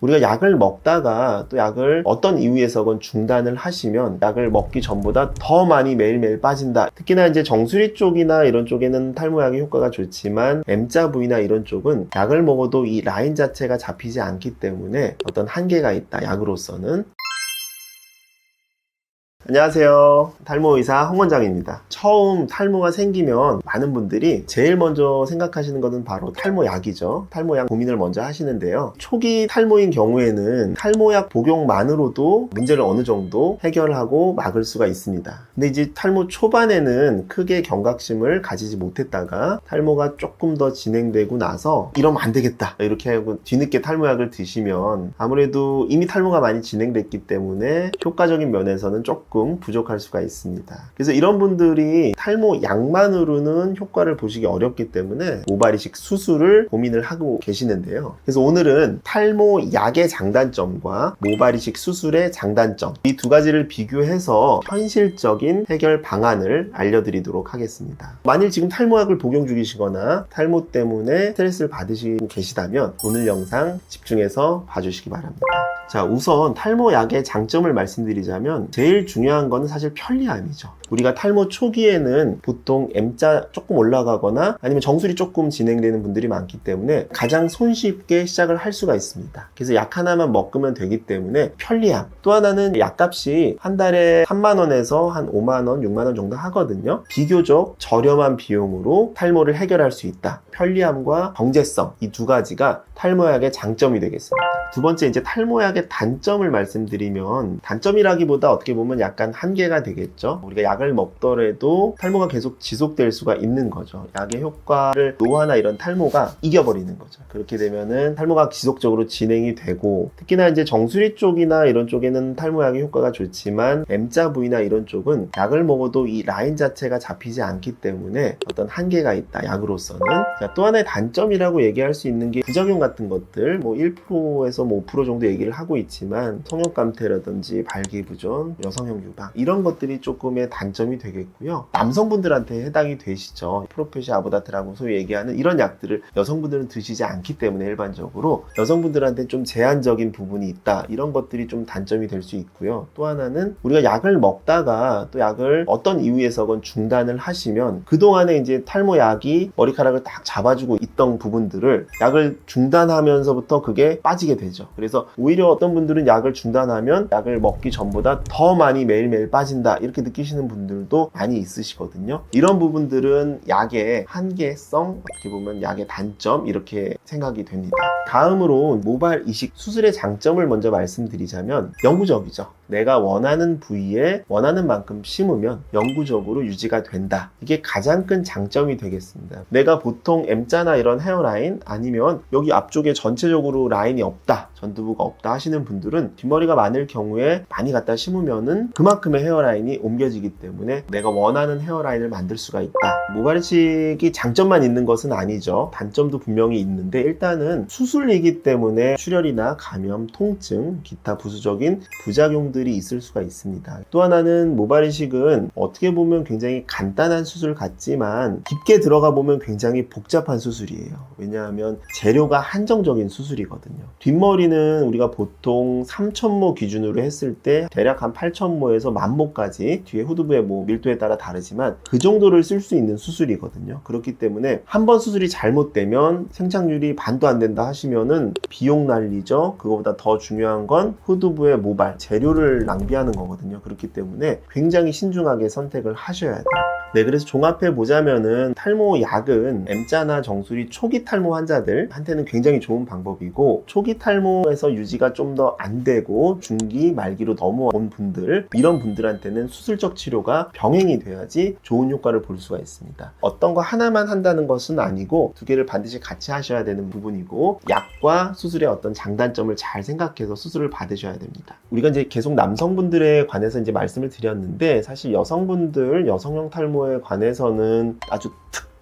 우리가 약을 먹다가 또 약을 어떤 이유에서건 중단을 하시면 약을 먹기 전보다 더 많이 매일매일 빠진다. 특히나 이제 정수리 쪽이나 이런 쪽에는 탈모약의 효과가 좋지만 M자 부위나 이런 쪽은 약을 먹어도 이 라인 자체가 잡히지 않기 때문에 어떤 한계가 있다, 약으로서는. 안녕하세요. 탈모의사 홍원장입니다. 처음 탈모가 생기면 많은 분들이 제일 먼저 생각하시는 것은 바로 탈모약이죠. 탈모약 고민을 먼저 하시는데요. 초기 탈모인 경우에는 탈모약 복용만으로도 문제를 어느 정도 해결하고 막을 수가 있습니다. 근데 이제 탈모 초반에는 크게 경각심을 가지지 못했다가 탈모가 조금 더 진행되고 나서 이러면 안 되겠다, 이렇게 하고 뒤늦게 탈모약을 드시면 아무래도 이미 탈모가 많이 진행됐기 때문에 효과적인 면에서는 조금 부족할 수가 있습니다. 그래서 이런 분들이 탈모 약만으로는 효과를 보시기 어렵기 때문에 모발이식 수술을 고민을 하고 계시는데요. 그래서 오늘은 탈모 약의 장단점과 모발이식 수술의 장단점, 이 두 가지를 비교해서 현실적인 해결 방안을 알려드리도록 하겠습니다. 만일 지금 탈모약을 복용 중이시거나 탈모 때문에 스트레스를 받으시고 계시다면 오늘 영상 집중해서 봐주시기 바랍니다. 자, 우선 탈모약의 장점을 말씀드리자면 제일 중요한 건 사실 편리함이죠. 우리가 탈모 초기에는 보통 M자 조금 올라가거나 아니면 정수리 조금 진행되는 분들이 많기 때문에 가장 손쉽게 시작을 할 수가 있습니다. 그래서 약 하나만 먹으면 되기 때문에 편리함. 또 하나는 약값이 한 달에 3만원에서 한 5만원, 6만원 정도 하거든요. 비교적 저렴한 비용으로 탈모를 해결할 수 있다. 편리함과 경제성, 이 두 가지가 탈모약의 장점이 되겠습니다. 두 번째, 이제 탈모약의 단점을 말씀드리면, 단점이라기보다 어떻게 보면 약간 한계가 되겠죠. 우리가 약을 먹더라도 탈모가 계속 지속될 수가 있는 거죠. 약의 효과를 노화나 이런 탈모가 이겨버리는 거죠. 그렇게 되면은 탈모가 지속적으로 진행이 되고, 특히나 이제 정수리 쪽이나 이런 쪽에는 탈모약의 효과가 좋지만 M자 부위나 이런 쪽은 약을 먹어도 이 라인 자체가 잡히지 않기 때문에 어떤 한계가 있다, 약으로서는. 자, 또 하나의 단점이라고 얘기할 수 있는 게 부작용 같은 것들, 뭐 1%에서 뭐 5% 정도 얘기를 하고 있지만 성형감퇴라든지 발기부전, 여성형 유방, 이런 것들이 조금의 단점이 되겠고요. 남성분들한테 해당이 되시죠. 프로페시 아보다트라고 소위 얘기하는 이런 약들을 여성분들은 드시지 않기 때문에 일반적으로 여성분들한테 좀 제한적인 부분이 있다, 이런 것들이 좀 단점이 될 수 있고요. 또 하나는 우리가 약을 먹다가 또 약을 어떤 이유에서건 중단을 하시면 그동안에 이제 탈모약이 머리카락을 딱 잡아주고 있던 부분들을 약을 중단하면서부터 그게 빠지게 되죠. 그래서 오히려 어떤 분들은 약을 중단하면 약을 먹기 전보다 더 많이 매일매일 빠진다, 이렇게 느끼시는 분들도 많이 있으시거든요. 이런 부분들은 약의 한계성, 어떻게 보면 약의 단점, 이렇게 생각이 됩니다. 다음으로 모발 이식 수술의 장점을 먼저 말씀드리자면 영구적이죠. 내가 원하는 부위에 원하는 만큼 심으면 영구적으로 유지가 된다. 이게 가장 큰 장점이 되겠습니다. 내가 보통 M자나 이런 헤어라인, 아니면 여기 앞쪽에 전체적으로 라인이 없다, 전두부가 없다 하시는 분들은 뒷머리가 많을 경우에 많이 갖다 심으면은 그만큼의 헤어라인이 옮겨지기 때문에 내가 원하는 헤어라인을 만들 수가 있다. 모발이식이 장점만 있는 것은 아니죠. 단점도 분명히 있는데, 일단은 수술이기 때문에 출혈이나 감염, 통증, 기타 부수적인 부작용들이 있을 수가 있습니다. 또 하나는 모발이식은 어떻게 보면 굉장히 간단한 수술 같지만 깊게 들어가 보면 굉장히 복잡한 수술이에요. 왜냐하면 재료가 한정적인 수술이거든요. 뒷머리는 우리가 보통 3,000모 기준으로 했을 때 대략 한 8,000모에서 10,000모까지, 뒤에 후두부의 뭐 밀도에 따라 다르지만 그 정도를 쓸 수 있는 수술이거든요. 그렇기 때문에 한 번 수술이 잘못되면 생착률이 반도 안 된다 하시면은 비용 난리죠. 그거보다 더 중요한 건 후두부의 모발, 재료를 낭비하는 거거든요. 그렇기 때문에 굉장히 신중하게 선택을 하셔야 돼요. 네, 그래서 종합해 보자면은 탈모 약은 M자나 정수리 초기 탈모 환자들한테는 굉장히 좋은 방법이고, 초기 탈모에서 유지가 좀 더 안 되고 중기 말기로 넘어온 분들, 이런 분들한테는 수술적 치료가 병행이 돼야지 좋은 효과를 볼 수가 있습니다. 어떤 거 하나만 한다는 것은 아니고 두 개를 반드시 같이 하셔야 되는 부분이고, 약과 수술의 어떤 장단점을 잘 생각해서 수술을 받으셔야 됩니다. 우리가 이제 계속 남성분들에 관해서 이제 말씀을 드렸는데, 사실 여성분들, 여성형 탈모에 관해서는 아주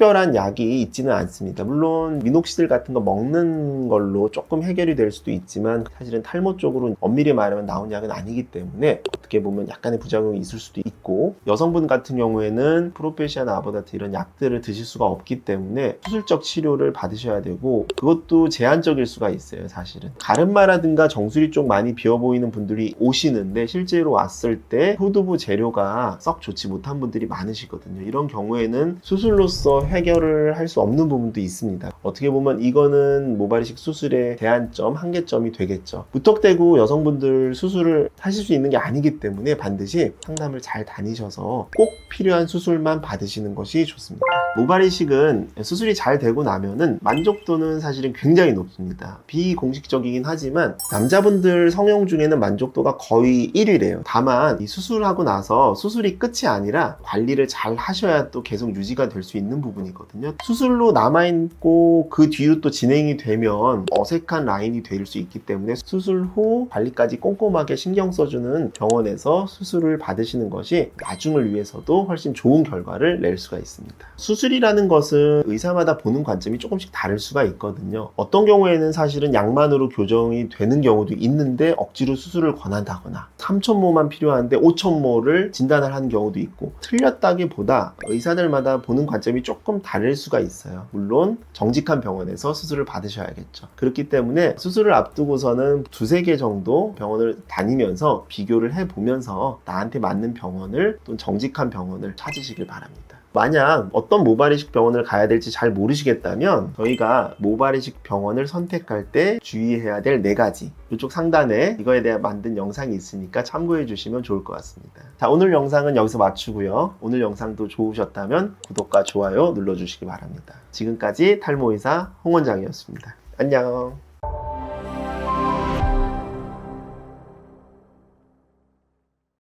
특별한 약이 있지는 않습니다. 물론 미녹시딜 같은 거 먹는 걸로 조금 해결이 될 수도 있지만 사실은 탈모 쪽으로 엄밀히 말하면 나온 약은 아니기 때문에 어떻게 보면 약간의 부작용이 있을 수도 있고, 여성분 같은 경우에는 프로페시아나 아보다트 이런 약들을 드실 수가 없기 때문에 수술적 치료를 받으셔야 되고, 그것도 제한적일 수가 있어요. 사실은 가르마라든가 정수리 쪽 많이 비어 보이는 분들이 오시는데 실제로 왔을 때 후두부 재료가 썩 좋지 못한 분들이 많으시거든요. 이런 경우에는 수술로서 해결을 할 수 없는 부분도 있습니다. 어떻게 보면 이거는 모발이식 수술의 대안점, 한계점이 되겠죠. 무턱대고 여성분들 수술을 하실 수 있는 게 아니기 때문에 반드시 상담을 잘 다니셔서 꼭 필요한 수술만 받으시는 것이 좋습니다. 모발이식은 수술이 잘 되고 나면은 만족도는 사실은 굉장히 높습니다. 비공식적이긴 하지만 남자분들 성형 중에는 만족도가 거의 1위래요. 다만 이 수술하고 나서 수술이 끝이 아니라 관리를 잘 하셔야 또 계속 유지가 될 수 있는 부분이거든요. 수술로 남아있고 그 뒤로 또 진행이 되면 어색한 라인이 될 수 있기 때문에 수술 후 관리까지 꼼꼼하게 신경 써주는 병원에서 수술을 받으시는 것이 나중을 위해서도 훨씬 좋은 결과를 낼 수가 있습니다. 수술이라는 것은 의사마다 보는 관점이 조금씩 다를 수가 있거든요. 어떤 경우에는 사실은 약만으로 교정이 되는 경우도 있는데 억지로 수술을 권한다거나 3,000모만 필요한데 5,000모를 진단을 하는 경우도 있고, 틀렸다기보다 의사들마다 보는 관점이 조금 다를 수가 있어요. 물론 정직한 병원에서 수술을 받으셔야겠죠. 그렇기 때문에 수술을 앞두고서는 두세 개 정도 병원을 다니면서 비교를 해보면서 나한테 맞는 병원을, 또 정직한 병원을 찾으시길 바랍니다. 만약 어떤 모발이식 병원을 가야 될지 잘 모르시겠다면 저희가 모발이식 병원을 선택할 때 주의해야 될 4가지, 이쪽 상단에 이거에 대해 만든 영상이 있으니까 참고해 주시면 좋을 것 같습니다. 자, 오늘 영상은 여기서 마치고요. 오늘 영상도 좋으셨다면 구독과 좋아요 눌러주시기 바랍니다. 지금까지 탈모의사 홍원장이었습니다. 안녕.